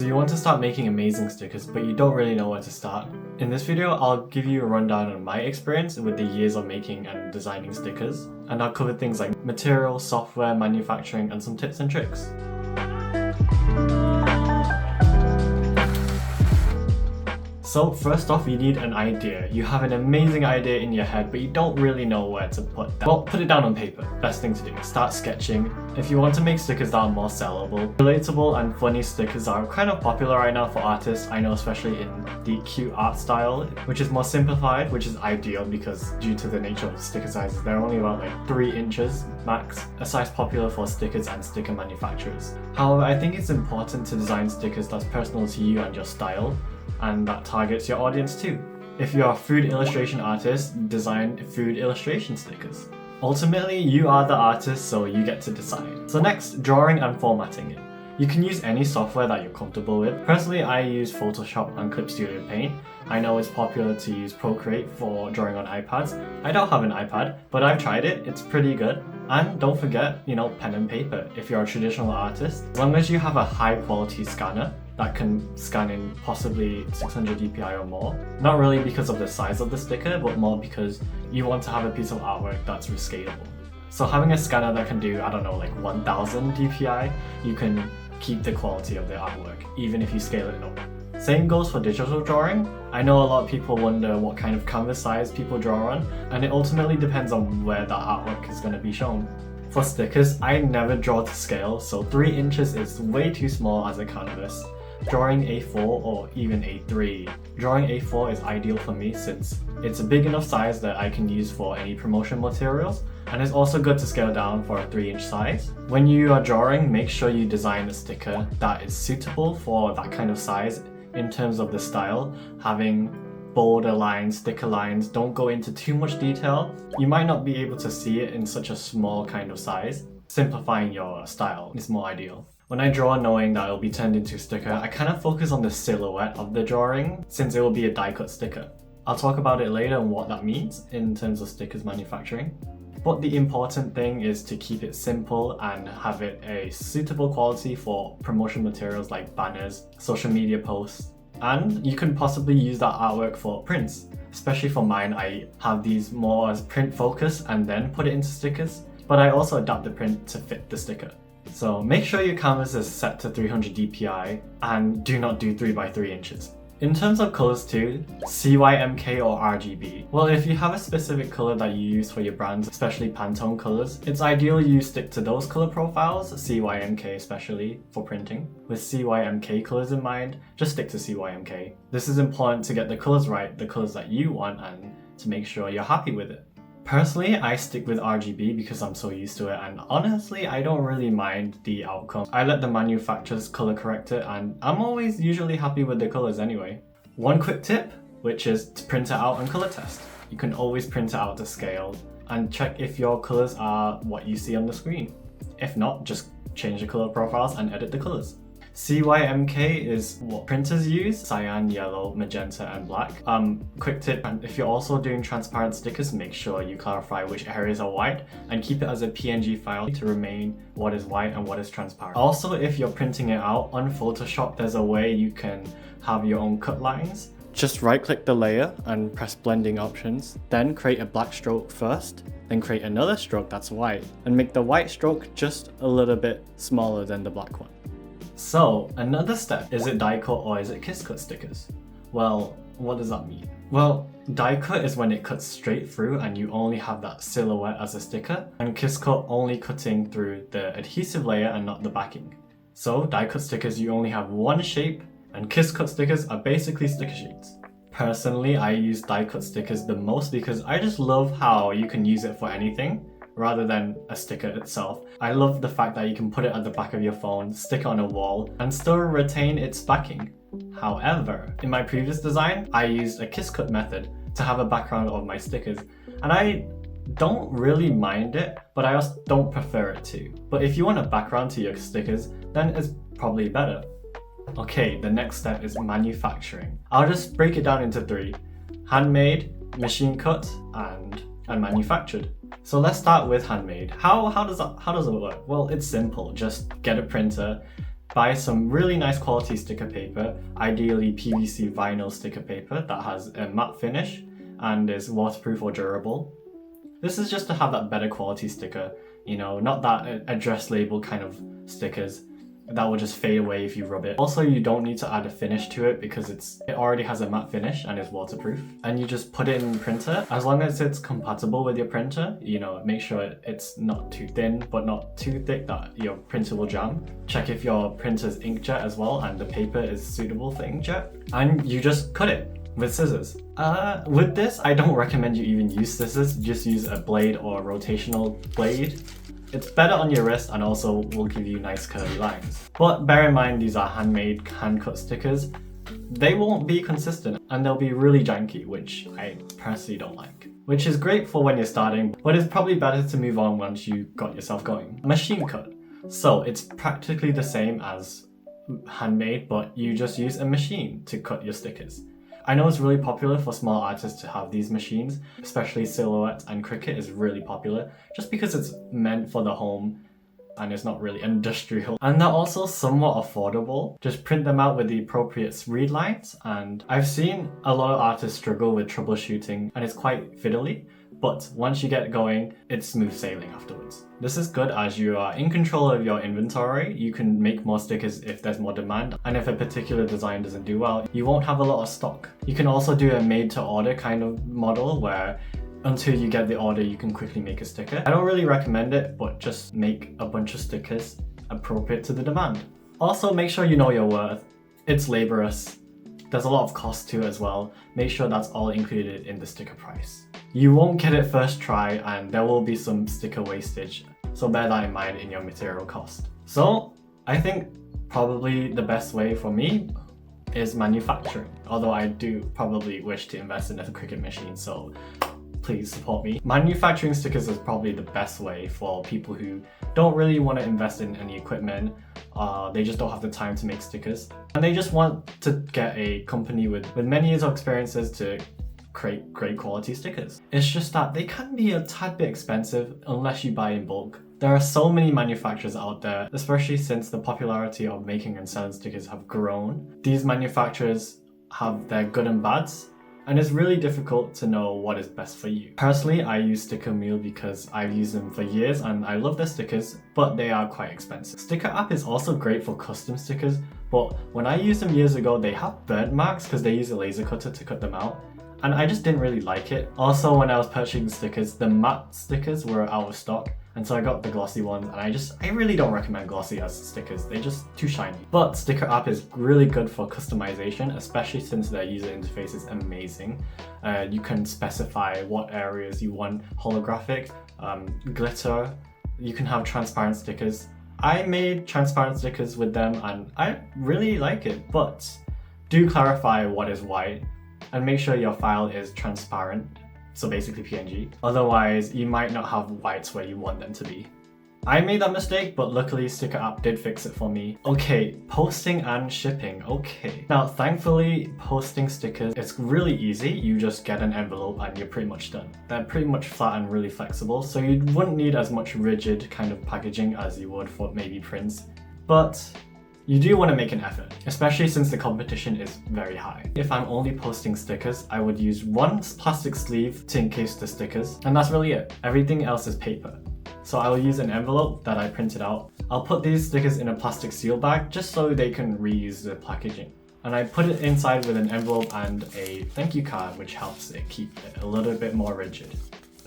you want to start making amazing stickers but you don't really know where to start, in this video I'll give you a rundown on my experience with the years of making and designing stickers, and I'll cover things like material, software, manufacturing, and some tips and tricks. So first off, you need an idea. You have an amazing idea in your head, but you don't really know where to put that. Well, put it down on paper. Best thing to do. Start sketching. If you want to make stickers that are more sellable, relatable and funny stickers are kind of popular right now for artists. I know, especially in the cute art style, which is more simplified, which is ideal because due to the nature of sticker sizes, they're only about like 3 inches max, a size popular for stickers and sticker manufacturers. However, I think it's important to design stickers that's personal to you and your style, and that targets your audience too. If you're a food illustration artist, design food illustration stickers. Ultimately, you are the artist, so you get to decide. So next, drawing and formatting it. You can use any software that you're comfortable with. Personally, I use Photoshop and Clip Studio Paint. I know it's popular to use Procreate for drawing on iPads. I don't have an iPad, but I've tried it, it's pretty good. And don't forget, pen and paper if you're a traditional artist. As long as you have a high quality scanner that can scan in possibly 600 dpi or more. Not really because of the size of the sticker, but more because you want to have a piece of artwork that's rescalable. So having a scanner that can do, 1000 dpi, you can keep the quality of the artwork, even if you scale it up. Same goes for digital drawing. I know a lot of people wonder what kind of canvas size people draw on, and it ultimately depends on where that artwork is going to be shown. For stickers, I never draw to scale, so 3 inches is way too small as a canvas. Drawing A4 or even A3. Drawing A4 is ideal for me since it's a big enough size that I can use for any promotion materials, and it's also good to scale down for a 3-inch size. When you are drawing, make sure you design a sticker that is suitable for that kind of size in terms of the style. Having border lines, sticker lines, don't go into too much detail. You might not be able to see it in such a small kind of size. Simplifying your style is more ideal. When I draw knowing that it will be turned into a sticker, I kind of focus on the silhouette of the drawing since it will be a die-cut sticker. I'll talk about it later and what that means in terms of stickers manufacturing. But the important thing is to keep it simple and have it a suitable quality for promotion materials like banners, social media posts, and you can possibly use that artwork for prints. Especially for mine, I have these more as print focus and then put it into stickers, but I also adapt the print to fit the sticker. So make sure your canvas is set to 300 dpi and do not do 3x3 inches. In terms of colors too, CYMK or RGB. Well, if you have a specific color that you use for your brands, especially Pantone colors, it's ideal you stick to those color profiles, CYMK especially for printing. With CYMK colors in mind, just stick to CYMK. This is important to get the colors right, the colors that you want, and to make sure you're happy with it. Personally, I stick with RGB because I'm so used to it, and honestly, I don't really mind the outcome. I let the manufacturers color correct it, and I'm always usually happy with the colors anyway. One quick tip, which is to print it out and color test. You can always print it out to scale and check if your colors are what you see on the screen. If not, just change the color profiles and edit the colors. CYMK is what printers use: cyan, yellow, magenta, and black. Quick tip, if you're also doing transparent stickers, make sure you clarify which areas are white and keep it as a PNG file to remain what is white and what is transparent. Also, if you're printing it out on Photoshop, there's a way you can have your own cut lines. Just right click the layer and press blending options, then create a black stroke first, then create another stroke that's white, and make the white stroke just a little bit smaller than the black one. So, another step, is it die cut or is it kiss cut stickers? Well, what does that mean? Well, die cut is when it cuts straight through and you only have that silhouette as a sticker, and kiss cut only cutting through the adhesive layer and not the backing. So, die cut stickers you only have one shape, and kiss cut stickers are basically sticker sheets. Personally, I use die cut stickers the most because I just love how you can use it for anything rather than a sticker itself. I love the fact that you can put it at the back of your phone, stick it on a wall, and still retain its backing. However, in my previous design, I used a kiss cut method to have a background of my stickers, and I don't really mind it, but I also don't prefer it too. But if you want a background to your stickers, then it's probably better. Okay, the next step is manufacturing. I'll just break it down into 3: handmade, machine cut, and manufactured. So let's start with handmade. How does it work? Well, it's simple. Just get a printer, buy some really nice quality sticker paper, ideally PVC Vinyl Sticker paper that has a matte finish and is waterproof or durable. This is just to have that better quality sticker, you know, not that address label kind of stickers that will just fade away if you rub it. Also, you don't need to add a finish to it because it already has a matte finish and is waterproof. And you just put it in the printer. As long as it's compatible with your printer, you know, make sure it's not too thin but not too thick that your printer will jam. Check if your printer's inkjet as well and the paper is suitable for inkjet. And you just cut it with scissors. With this, I don't recommend you even use scissors. Just use a blade or a rotational blade. It's better on your wrist and also will give you nice curly lines. But bear in mind, these are handmade, hand-cut stickers. They won't be consistent and they'll be really janky, which I personally don't like. Which is great for when you're starting, but it's probably better to move on once you got yourself going. Machine cut. So it's practically the same as handmade, but you just use a machine to cut your stickers. I know it's really popular for small artists to have these machines, especially Silhouette and Cricut is really popular, just because it's meant for the home and it's not really industrial. And they're also somewhat affordable. Just print them out with the appropriate reed lines, and I've seen a lot of artists struggle with troubleshooting and it's quite fiddly, but once you get going, it's smooth sailing afterwards. This is good as you are in control of your inventory. You can make more stickers if there's more demand, and if a particular design doesn't do well, you won't have a lot of stock. You can also do a made to order kind of model where until you get the order, you can quickly make a sticker. I don't really recommend it, but just make a bunch of stickers appropriate to the demand. Also, make sure you know your worth. It's laborious. There's a lot of cost to it as well. Make sure that's all included in the sticker price. You won't get it first try and there will be some sticker wastage, so bear that in mind in your material cost. So I think probably the best way for me is manufacturing, although I do probably wish to invest in a Cricut machine, so please support me. Manufacturing stickers is probably the best way for people who don't really want to invest in any equipment. They just don't have the time to make stickers and they just want to get a company with many years of experiences to create great quality stickers. It's just that they can be a tad bit expensive unless you buy in bulk. There are so many manufacturers out there, especially since the popularity of making and selling stickers have grown. These manufacturers have their good and bads, and it's really difficult to know what is best for you. Personally, I use Sticker Mule because I've used them for years and I love their stickers, but they are quite expensive. Sticker App is also great for custom stickers, but when I used them years ago, they have burnt marks because they use a laser cutter to cut them out. And I just didn't really like it. Also, when I was purchasing stickers, the matte stickers were out of stock, and so I got the glossy ones, and I really don't recommend glossy as stickers. They're just too shiny. But Sticker App is really good for customization, especially since their user interface is amazing. You can specify what areas you want holographic, glitter. You can have transparent stickers. I made transparent stickers with them and I really like it, but do clarify what is white. And make sure your file is transparent, so basically PNG. Otherwise, you might not have whites where you want them to be. I made that mistake, but luckily Sticker App did fix it for me. Okay, posting and shipping, okay. Now, thankfully, posting stickers, it's really easy. You just get an envelope and you're pretty much done. They're pretty much flat and really flexible, so you wouldn't need as much rigid kind of packaging as you would for maybe prints. But you do want to make an effort, especially since the competition is very high. If I'm only posting stickers, I would use one plastic sleeve to encase the stickers, and that's really it. Everything else is paper. So I'll use an envelope that I printed out. I'll put these stickers in a plastic seal bag just so they can reuse the packaging. And I put it inside with an envelope and a thank you card, which helps it keep it a little bit more rigid.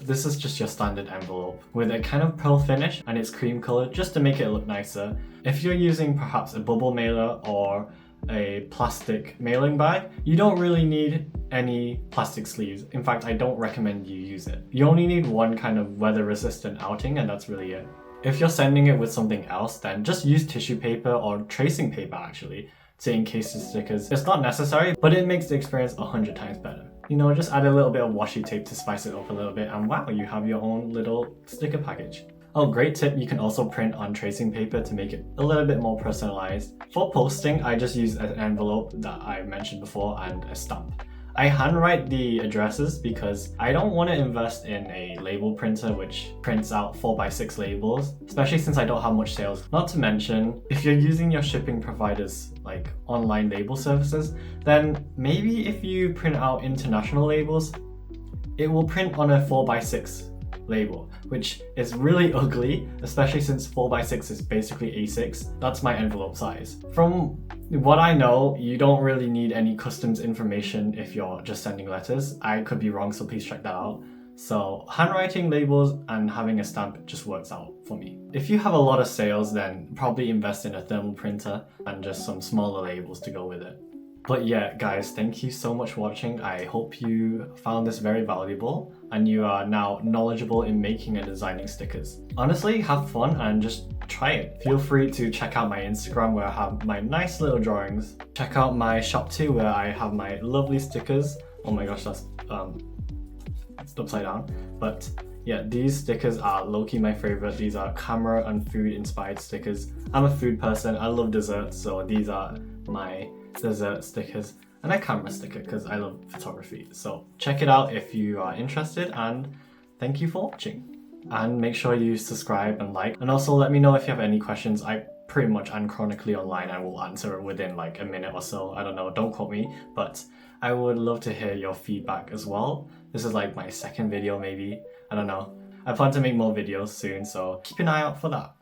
This is just your standard envelope with a kind of pearl finish and it's cream colored just to make it look nicer. If you're using perhaps a bubble mailer or a plastic mailing bag, you don't really need any plastic sleeves. In fact, I don't recommend you use it. You only need one kind of weather resistant outing and that's really it. If you're sending it with something else, then just use tissue paper or tracing paper actually to encase the stickers. It's not necessary, but it makes the experience 100 times better. You know, just add a little bit of washi tape to spice it up a little bit and wow, you have your own little sticker package. Oh, great tip, you can also print on tracing paper to make it a little bit more personalized. For posting, I just use an envelope that I mentioned before and a stamp. I handwrite the addresses because I don't want to invest in a label printer which prints out 4x6 labels, especially since I don't have much sales. Not to mention, if you're using your shipping providers like online label services, then maybe if you print out international labels, it will print on a 4x6 label, which is really ugly, especially since 4x6 is basically A6. That's my envelope size. From what I know, you don't really need any customs information if you're just sending letters. I could be wrong, so please check that out. So handwriting labels and having a stamp just works out for me. If you have a lot of sales, then probably invest in a thermal printer and just some smaller labels to go with it. But yeah, guys, thank you so much for watching. I hope you found this very valuable and you are now knowledgeable in making and designing stickers. Honestly, have fun and just try it. Feel free to check out my Instagram where I have my nice little drawings. Check out my shop too where I have my lovely stickers. Oh my gosh, that's it's upside down. But yeah, these stickers are low-key my favorite. These are camera and food inspired stickers. I'm a food person, I love desserts, so these are my dessert stickers and a camera sticker because I love photography. So check it out if you are interested, and thank you for watching. And make sure you subscribe and like, and also let me know if you have any questions. I pretty much am chronically online. I will answer it within like a minute or so. I don't know, don't quote me, but I would love to hear your feedback as well. This is like my second video maybe, I don't know. I plan to make more videos soon, so keep an eye out for that.